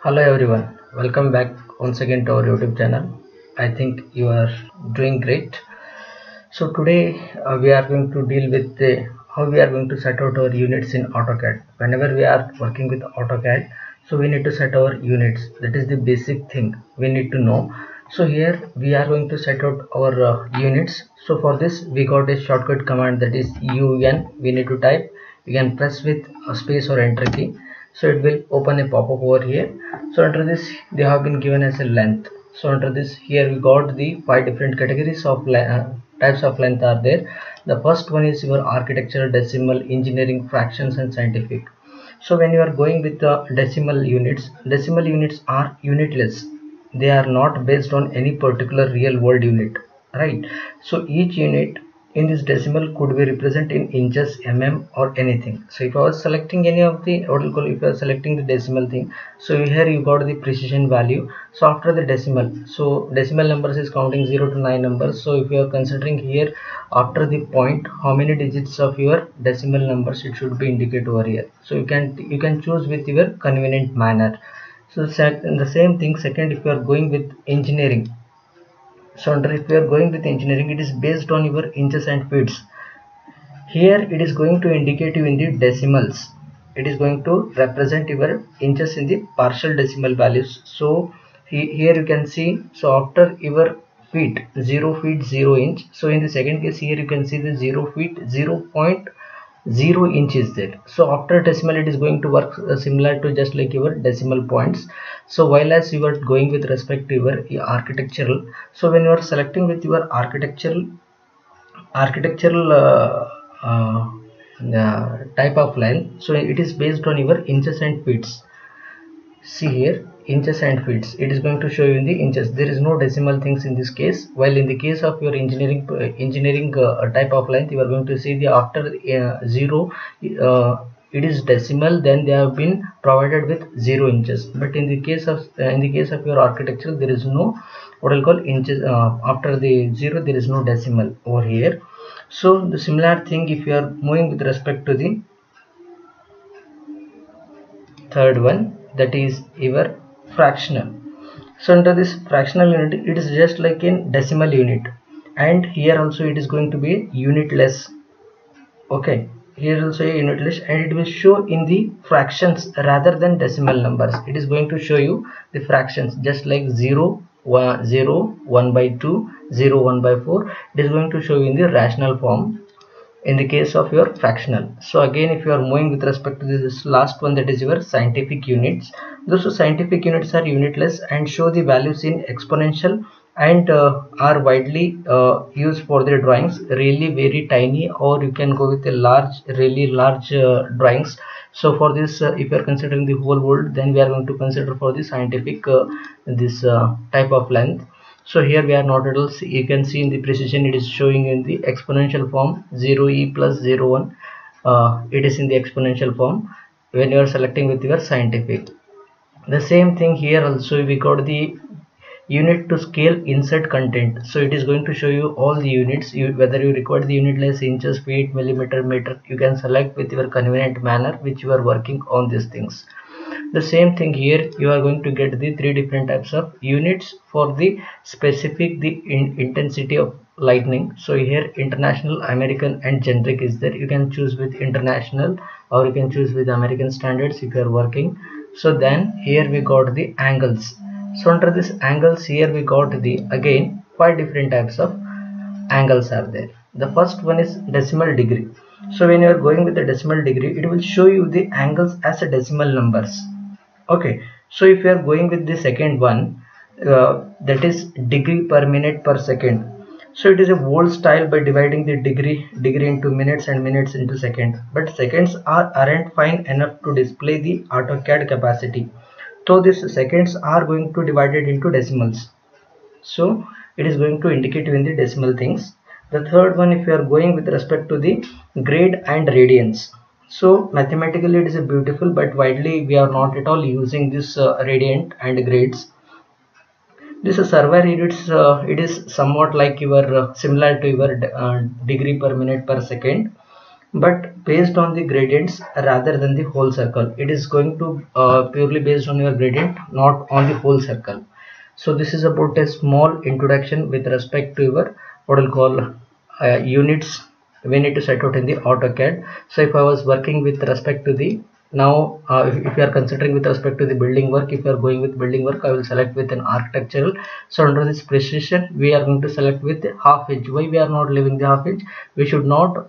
Hello everyone, welcome back once again to our YouTube channel. I think you are doing great. So today we are going to deal with how we are going to set out our units in AutoCAD. Whenever we are working with AutoCAD, so we need to set our units. That is the basic thing we need to know. So here we are going to set out our units. So for this we got a shortcut command, that is UN. We need to type. You can press with a space or enter key. So it will open a pop-up over here. So under this they have been given as a length. So under this here we got the 5 different categories of types of length are there. The first one is your architectural, decimal, engineering, fractions and scientific. So when you are going with the decimal units are unitless. They are not based on any particular real world unit, right? So each unit in this decimal could be represented in inches, mm or anything. So if I was selecting any of the if I was selecting the decimal thing, so here you got the precision value. So after the decimal, so decimal numbers is counting 0 to 9 numbers. So if you are considering here after the point how many digits of your decimal numbers it should be indicated over here. So you can choose with your convenient manner. So the same thing second, if you are going with engineering, so under if you are going with engineering, it is based on your inches and feet. Here it is going to indicate you in the decimals. It is going to represent your inches in the partial decimal values. So here you can see, so after your feet 0 feet 0 inch, so in the second case here you can see the 0 feet 0.0 inch is there. So after decimal it is going to work similar to just like your decimal points. So while as you are going with respect to your architectural, so when you are selecting with your architectural type of line, so it is based on your inches and feet. See here, inches and feet, it is going to show you in the inches. There is no decimal things in this case. While in the case of your engineering type of length, you are going to see the after 0 it is decimal, then they have been provided with 0 inches. But in the case of your architectural, there is no what I'll call inches. After the 0 there is no decimal over here. So the similar thing if you are moving with respect to the third one, that is your fractional. So under this fractional unit, it is just like in decimal unit, and here also it is going to be unitless. Okay, here also a unitless, and it will show in the fractions rather than decimal numbers. It is going to show you the fractions just like 0 1 0 1 by 2 0 1 by 4. It is going to show you in the rational form in the case of your fractional. So again, if you are moving with respect to this last one, that is your scientific units, those scientific units are unitless and show the values in exponential, and are widely used for their drawings, really very tiny, or you can go with a large, really large drawings. So for this if you are considering the whole world, then we are going to consider for the scientific this type of length. So here we are not at all, you can see in the precision it is showing in the exponential form 0e plus 0 1. It is in the exponential form when you are selecting with your scientific. The same thing here also, we got the unit to scale insert content. So it is going to show you all the units, whether you require the unit less inches, feet, millimeter, meter, you can select with your convenient manner which you are working on these things. The same thing here, you are going to get the 3 different types of units for the specific the intensity of lightning. So here international, American and generic is there. You can choose with international or you can choose with American standards if you are working. So then here we got the angles. So under this angles, here we got the again 5 different types of angles are there. The first one is decimal degree. So when you are going with the decimal degree, it will show you the angles as a decimal numbers. Okay, so if you are going with the second one, that is degree per minute per second. So it is a old style by dividing the degree into minutes and minutes into second. But seconds aren't fine enough to display the AutoCAD capacity. So these seconds are going to divide it into decimals. So it is going to indicate you in the decimal things. The third one, if you are going with respect to the grade and radians, so mathematically it is a beautiful, but widely we are not at all using this radiant and grades. This survey units, it is somewhat like your similar to your degree per minute per second. but based on the gradients rather than the whole circle. It is going to purely based on your gradient, not on the whole circle. So this is about a small introduction with respect to your what we'll call units we need to set out in the AutoCAD. So if I was working with respect to the now if you are considering with respect to the building work, if you are going with building work, I will select with an architectural. So under this precision we are going to select with half inch. Why we are not leaving the half inch? We should not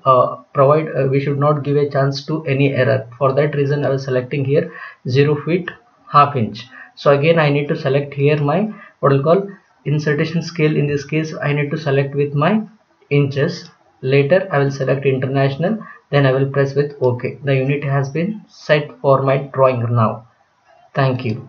we should not give a chance to any error. For that reason I was selecting here 0 feet half inch. So again I need to select here my what we'll call insertion scale. In this case I need to select with my inches. Later I will select international, then I will press with OK. The unit has been set for my drawing now. Thank you.